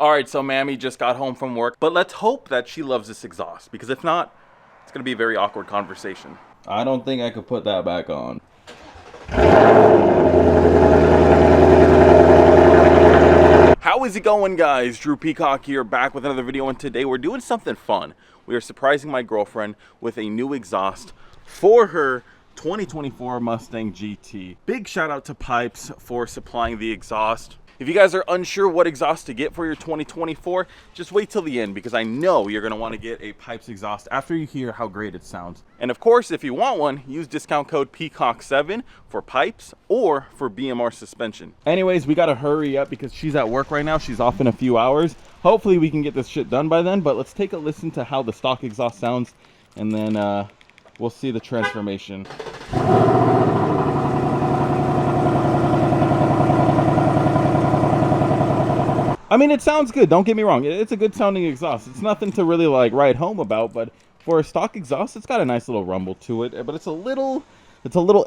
All right, so Mammy just got home from work, but let's hope that she loves this exhaust, because if not, it's gonna be a very awkward conversation. I don't think I could put that back on. How is it going, guys? Drew Peacock here, back with another video, and today we're doing something fun. We are surprising my girlfriend with a new exhaust for her 2024 Mustang GT. Big shout out to Pipes for supplying the exhaust. If you guys are unsure what exhaust to get for your 2024, just wait till the end, because I know you're gonna wanna get a Pipes exhaust after you hear how great it sounds. And of course, if you want one, use discount code Peacock7 for Pipes or for BMR suspension. Anyways, we gotta hurry up because she's at work right now. She's off in a few hours. Hopefully we can get this shit done by then, but let's take a listen to how the stock exhaust sounds, and then we'll see the transformation. I mean, it sounds good, don't get me wrong. It's a good sounding exhaust. It's nothing to really like write home about, but for a stock exhaust, it's got a nice little rumble to it, but it's a little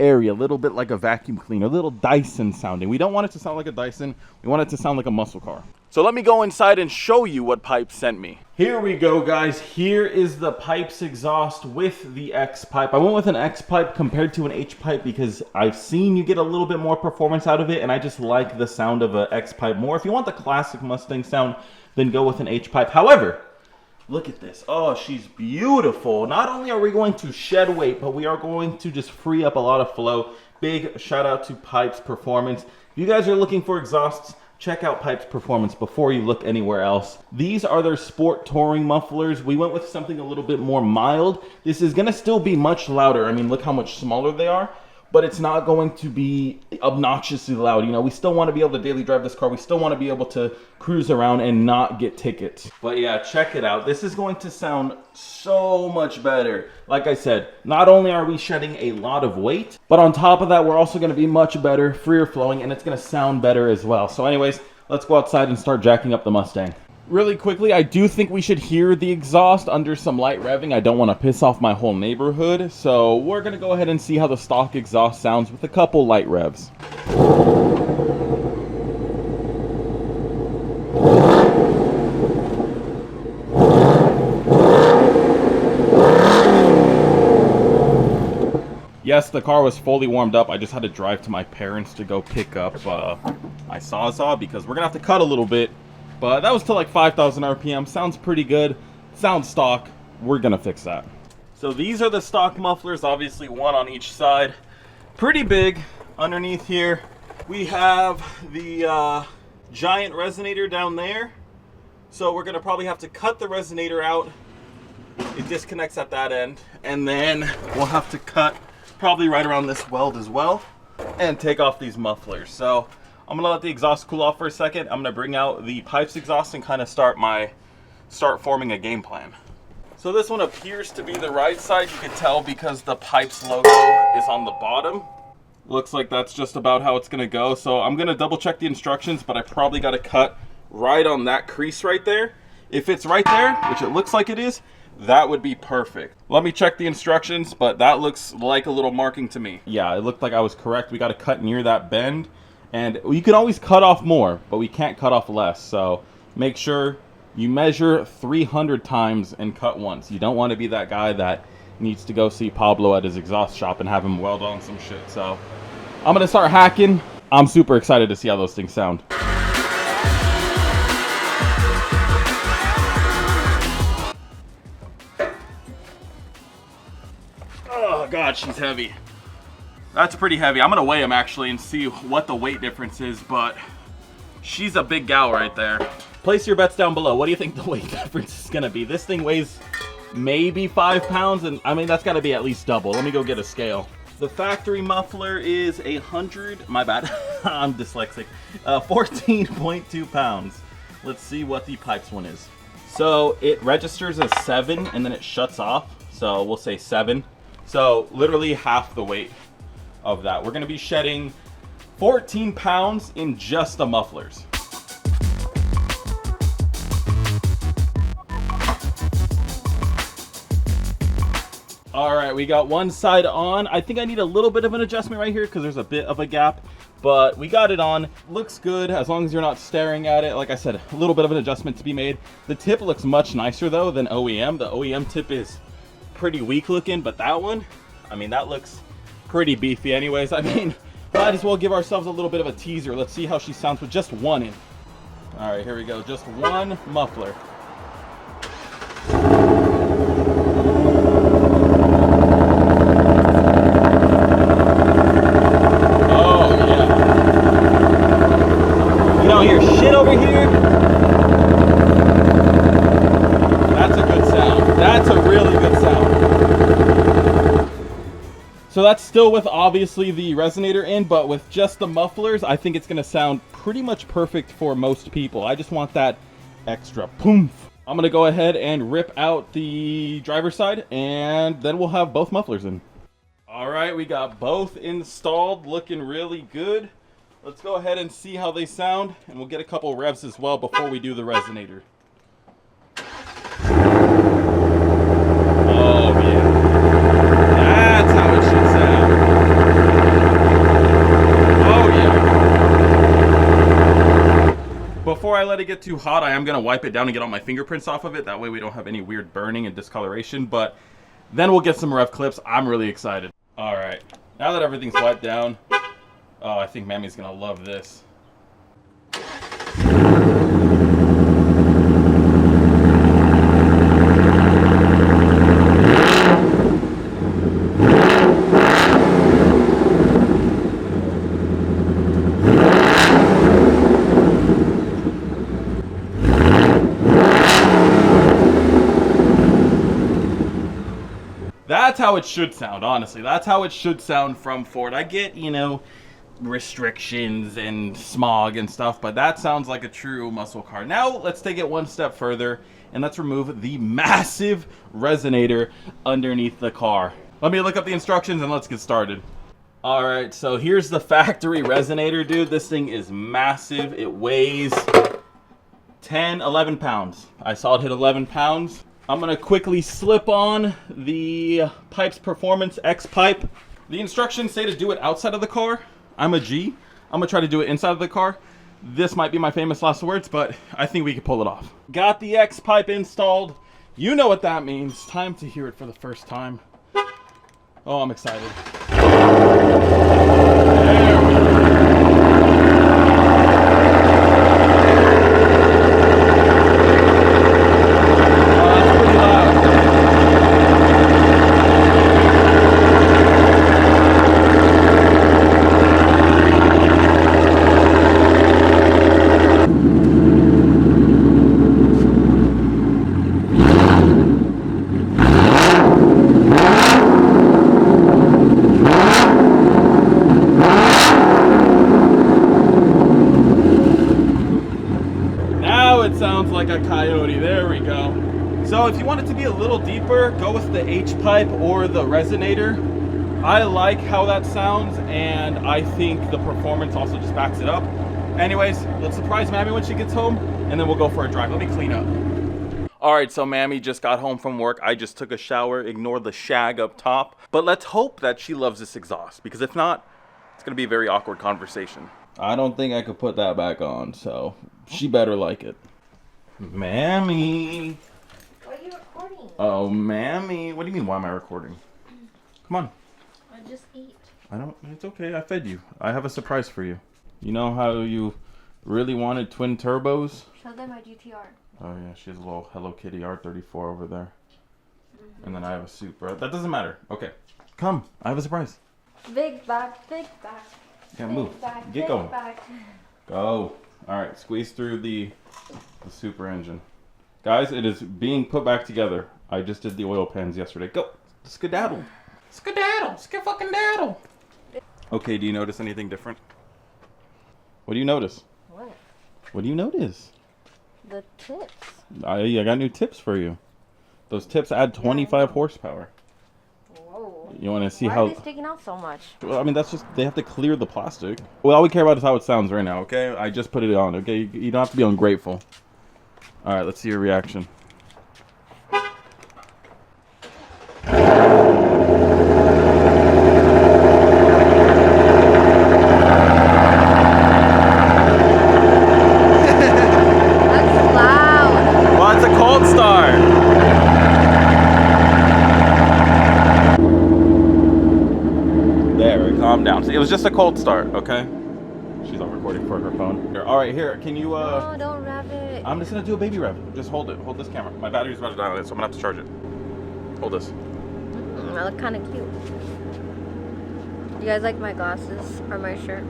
airy, a little bit like a vacuum cleaner, a little Dyson sounding. We don't want it to sound like a Dyson. We want it to sound like a muscle car. So let me go inside and show you what Pipes sent me. Here we go, guys. Here is the Pipes exhaust with the X pipe. I went with an X pipe compared to an H pipe because I've seen you get a little bit more performance out of it, and I just like the sound of an X pipe more. If you want the classic Mustang sound, then go with an H pipe. However, look at this. Oh, she's beautiful. Not only are we going to shed weight, but we are going to just free up a lot of flow. Big shout out to Pipes Performance. If you guys are looking for exhausts, check out Pipes Performance before you look anywhere else. These are their sport touring mufflers. We went with something a little bit more mild. This is gonna still be much louder. I mean, look how much smaller they are, but it's not going to be obnoxiously loud. You know, we still want to be able to daily drive this car. We still want to be able to cruise around and not get tickets. But yeah, check it out. This is going to sound so much better. Like I said, not only are we shedding a lot of weight, but on top of that, we're also going to be much better, freer flowing, and it's going to sound better as well. So anyways, let's go outside and start jacking up the Mustang. Really quickly, I do think we should hear the exhaust under some light revving. I don't want to piss off my whole neighborhood, so we're going to go ahead and see how the stock exhaust sounds with a couple light revs. Yes, the car was fully warmed up. I just had to drive to my parents to go pick up my Sawzall because we're going to have to cut a little bit. But that was to like 5,000 RPM. Sounds pretty good. Sounds stock. We're going to fix that. So these are the stock mufflers. Obviously one on each side. Pretty big. Underneath here we have the giant resonator down there. So we're going to probably have to cut the resonator out. It disconnects at that end. And then we'll have to cut probably right around this weld as well. And take off these mufflers. So I'm gonna let the exhaust cool off for a second. I'm gonna bring out the Pipes exhaust and kind of start forming a game plan. So this one appears to be the right side. You can tell because the Pipes logo is on the bottom. Looks like that's just about how it's gonna go. So I'm gonna double check the instructions, but I probably gotta cut right on that crease right there. If it's right there, which it looks like it is, that would be perfect. Let me check the instructions, but that looks like a little marking to me. Yeah, it looked like I was correct. We gotta cut near that bend. And you can always cut off more, but we can't cut off less. So make sure you measure 300 times and cut once. You don't want to be that guy that needs to go see Pablo at his exhaust shop and have him weld on some shit. So I'm going to start hacking. I'm super excited to see how those things sound. Oh God, she's heavy. That's pretty heavy. I'm gonna weigh him actually and see what the weight difference is, but she's a big gal right there. Place your bets down below. What do you think the weight difference is gonna be? This thing weighs maybe 5 pounds, and I mean, that's gotta be at least double. Let me go get a scale. The factory muffler is 100, my bad, I'm dyslexic, 14.2 pounds. Let's see what the Pipes one is. So it registers as 7 and then it shuts off. So we'll say 7. So literally half the weight of that. We're going to be shedding 14 pounds in just the mufflers. All right, we got one side on. I think I need a little bit of an adjustment right here because there's a bit of a gap, but we got it on. Looks good as long as you're not staring at it. Like I said, a little bit of an adjustment to be made. The tip looks much nicer though than OEM. The OEM tip is pretty weak looking, but that one, I mean, that looks pretty beefy anyways. I mean, might as well give ourselves a little bit of a teaser. Let's see how she sounds with just one in. All right, here we go. Just one muffler. Oh, yeah. You don't hear shit over here? That's a good sound. That's a really good sound. So that's still with obviously the resonator in, but with just the mufflers, I think it's going to sound pretty much perfect for most people. I just want that extra poof. I'm going to go ahead and rip out the driver's side, and then we'll have both mufflers in. All right, we got both installed, looking really good. Let's go ahead and see how they sound, and we'll get a couple revs as well before we do the resonator. Oh, yeah. That's how it should sound. Oh, yeah. Before I let it get too hot, I am going to wipe it down and get all my fingerprints off of it. That way we don't have any weird burning and discoloration. But then we'll get some rev clips. I'm really excited. All right. Now that everything's wiped down, oh, I think Mammy's going to love this. That's how it should sound, honestly. That's how it should sound from Ford. I get, you know, restrictions and smog and stuff, but that sounds like a true muscle car. Now, let's take it one step further, and let's remove the massive resonator underneath the car. Let me look up the instructions, and let's get started. All right, so here's the factory resonator, dude. This thing is massive. It weighs 10, 11 pounds. I saw it hit 11 pounds. I'm gonna quickly slip on the Pipes Performance X pipe. The instructions say to do it outside of the car. I'm a G. I'm gonna try to do it inside of the car. This might be my famous last words, but I think we can pull it off. Got the X pipe installed. You know what that means. Time to hear it for the first time. Oh, I'm excited. There we go. Sounds like a coyote. There we go. So if you want it to be a little deeper, go with the H pipe or the resonator. I like how that sounds, and I think the performance also just backs it up. Anyways, let's surprise Mammy when she gets home, and then we'll go for a drive. Let me clean up. All right, so Mammy just got home from work. I just took a shower. Ignore the shag up top. But let's hope that she loves this exhaust, because if not, it's going to be a very awkward conversation. I don't think I could put that back on, so she better like it. Mammy. Why are you recording? Oh, Mammy. What do you mean, why am I recording? Come on. I just eat. It's okay. I fed you. I have a surprise for you. You know how you really wanted twin turbos? Show them my GTR. Oh, yeah. She has a little Hello Kitty R34 over there. And then I have a Supra. That doesn't matter. Okay. Come. I have a surprise. Big back, big back. Yeah, move. Back, Get big going. Back. Go. All right. Squeeze through the Supra engine. Guys, it is being put back together. I just did the oil pans yesterday. Go. Skedaddle. Skedaddle. Ske-fucking-daddle. Okay, do you notice anything different? What do you notice? What? What do you notice? The tips. I got new tips for you. Those tips add 25 horsepower. Whoa. You want to see Why how... are they sticking out so much? Well, I mean, that's just... They have to clear the plastic. Well, all we care about is how it sounds right now, okay? I just put it on, okay? You don't have to be ungrateful. All right, let's see your reaction. cold start. There, calm down. It was just a cold start, okay? She's all recording for her phone. Here, all right, here. Can you? No, don't rev it. I'm just gonna do a baby rev. Just hold it. Hold this camera. My battery's about to die on it, so I'm gonna have to charge it. Hold this. I look kind of cute. You guys like my glasses or my shirt?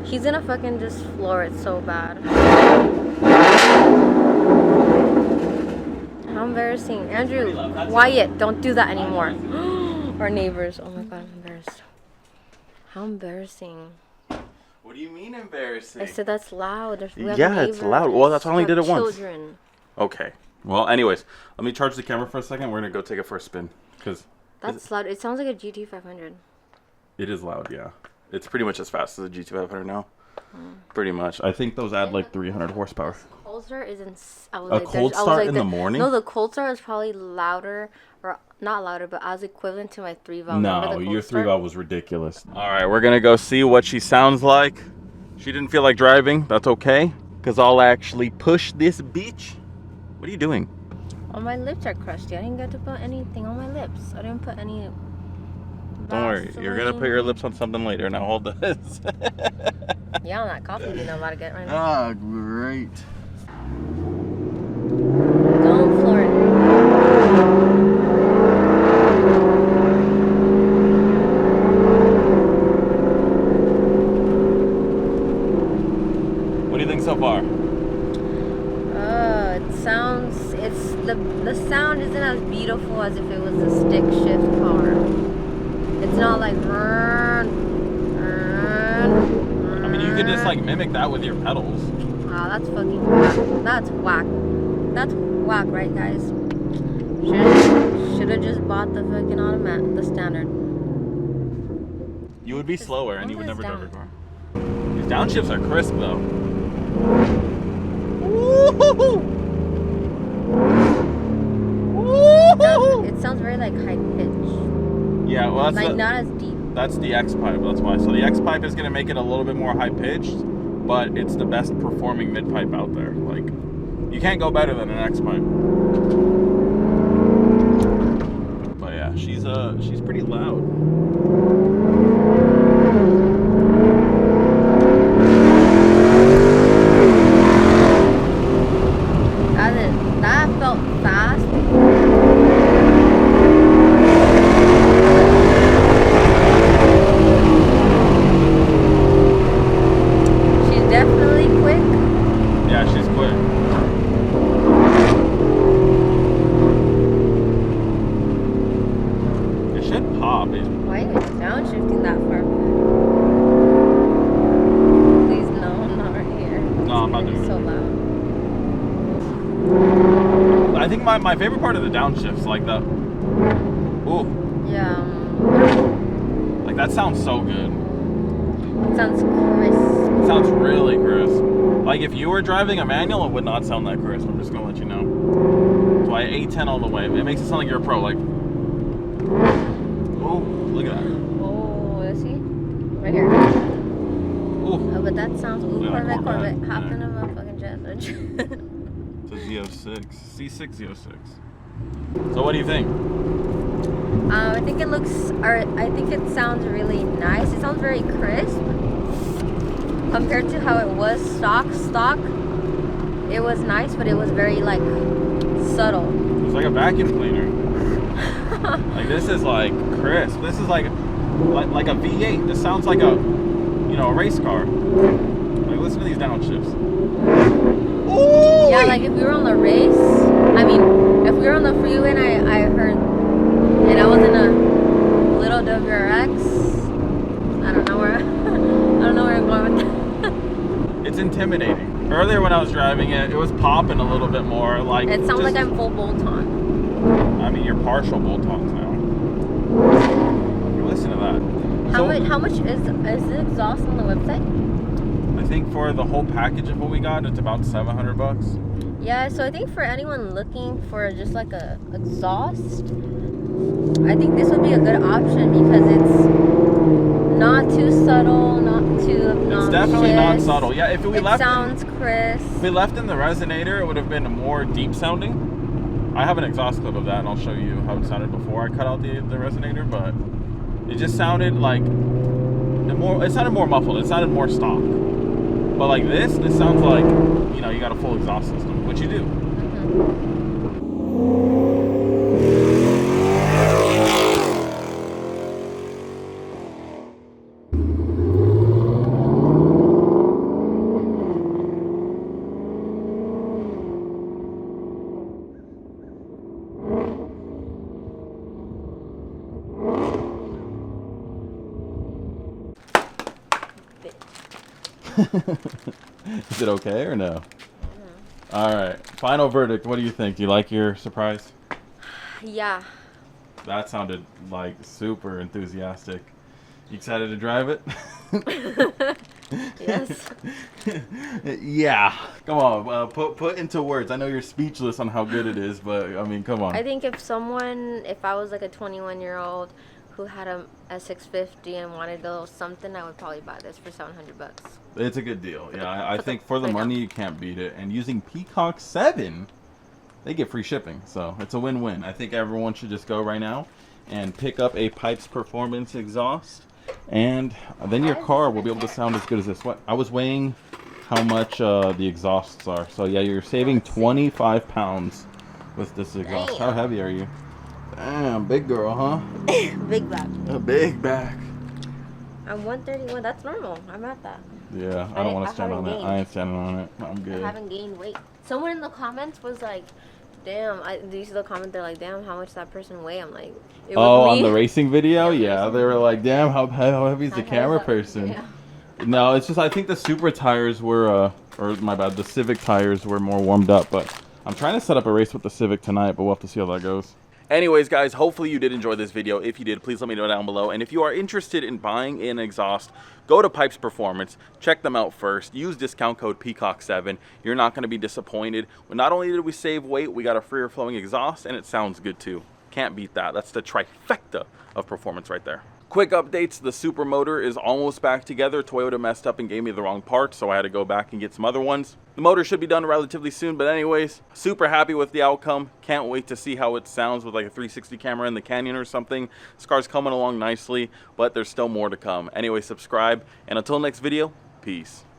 He's gonna fucking just floor it so bad. How embarrassing. Andrew, quiet. Don't do that anymore. Our neighbors. Oh my god, I'm embarrassed. How embarrassing. What do you mean embarrassing? I said that's loud. We have Yeah, it's loud. Well, that's why I only did it once. Children. Okay. Well, anyways, let me charge the camera for a second. We're gonna go take it for a spin, because That's loud. It sounds like a GT500. it is loud. Yeah, it's pretty much as fast as a GT500 now. Pretty much. I think those add like 300 horsepower. Cold start is A cold start in the morning? No, the cold start is probably louder, or not louder, but as equivalent to my 3-valve. No, your 3-valve was ridiculous. All right, we're gonna go see what she sounds like. She didn't feel like driving. That's okay, because I'll actually push this bitch. What are you doing? Oh, my lips are crusty. I didn't get to put anything on my lips. I didn't put any. Don't worry, you're gonna put your lips on something later. Now hold this. Yeah, on that coffee bean I'm about to get right now. Ah, great. Don't floor it. What do you think so far? The sound isn't as beautiful as if it was a stick shift car. It's not like. I mean, you could just like mimic that with your pedals. Wow, that's fucking whack. That's whack. That's whack, right, guys? Should have just bought the fucking automatic, the standard. You would be slower and you would never down. drive a car. These downshifts are crisp though. Woo-hoo-hoo! It sounds very like high pitch. Yeah, well that's Like not as deep. that's the X pipe. That's why. So the X pipe is gonna make it a little bit more high pitched, but it's the best performing mid pipe out there. Like, you can't go better than an X pipe. But yeah, she's pretty loud. That felt fast. She's definitely quick. Yeah, she's quick. It should pop. Why are you downshifting that far? Please, no, not right here. No, I'm not doing It's it. so loud. I think my favorite part of the downshifts, like the, ooh, Yeah. like that sounds so good. It sounds crisp. It sounds really crisp. Like if you were driving a manual, it would not sound that crisp. I'm just gonna let you know. That's why A10 all the way. It makes it sound like you're a pro. Like, oh, look at that. Oh, let's see. Right here. Ooh, Oh, but that sounds. Ooh, Yeah, Corvette, Corvette. Corvette. Yeah. Hopped in a motherfucking jet. it's a Z06, C6 Z06. So what do you think? I think it looks, or I think it sounds really nice. It sounds very crisp compared to how it was stock. It was nice, but it was very like subtle. It's like a vacuum cleaner. Like this is like crisp. This is like a V8. This sounds like a race car. Like listen to these downshifts. Ooh, Yeah, like if we were on the race, I mean, if we were on the freeway and I heard, and I was in a little WRX, I don't know where I'm going with that. It's intimidating. Earlier when I was driving it, it was popping a little bit more. Like It sounds just- like I'm full bolt-on. I mean, you're partial bolt-ons now. Listen to that. How much is the exhaust on the website? I think for the whole package of what we got, it's about $700. Yeah, so I think for anyone looking for just like a exhaust, I think this would be a good option because it's not too subtle, not too obnoxious. It's definitely not subtle. Yeah, if we It left sounds crisp. If we left in the resonator, it would have been more deep sounding. I have an exhaust clip of that, and I'll show you how it sounded before I cut out the resonator, but it just sounded like it sounded more muffled. It sounded more stock. But like this sounds like, you know, you got a full exhaust system, which you do. Is it okay or no? All right, final verdict. What do you think? Do you like your surprise? Yeah. That sounded like super enthusiastic. You excited to drive it? Yes. Yeah. Come on, put into words. I know you're speechless on how good it is, but I mean, come on. I think if I was like a 21-year-old who had a S650 and wanted a little something, I would probably buy this for $700. It's a good deal. Yeah, I think for the money you can't beat it. And using Peacock 7, they get free shipping, so it's a win-win. I think everyone should just go right now and pick up a Pipes Performance exhaust, and then your car will be able to sound as good as this. What I was weighing how much the exhausts are. So yeah, you're saving 25 pounds with this exhaust. Damn. How heavy are you? Damn, big girl, huh? Big back. A big back. I'm 131. That's normal. I'm at that. Yeah, I don't want to stand on haven't it. gained. I ain't standing on it. I'm good. I haven't gained weight. Someone in the comments was like, "Damn!" Do you see the comment? They're like, "Damn, how much that person weigh?" I'm like, it was Oh, me. on the racing video? Yeah, Yeah, they were like, damn, how heavy is the How camera heavy is that? person? Yeah. No, it's just, I think the Super tires were, or my bad, the Civic tires were more warmed up, but I'm trying to set up a race with the Civic tonight, but we'll have to see how that goes. Anyways, guys, hopefully you did enjoy this video. If you did, please let me know down below. And if you are interested in buying an exhaust, go to Pipes Performance. Check them out first. Use discount code Peacock7. You're not going to be disappointed. Well, not only did we save weight, we got a freer flowing exhaust, and it sounds good too. Can't beat that. That's the trifecta of performance right there. Quick updates, the Super motor is almost back together. Toyota messed up and gave me the wrong parts, so I had to go back and get some other ones. The motor should be done relatively soon, but anyways, super happy with the outcome. Can't wait to see how it sounds with like a 360 camera in the canyon or something. This car's coming along nicely, but there's still more to come. Anyway, subscribe, and until next video, peace.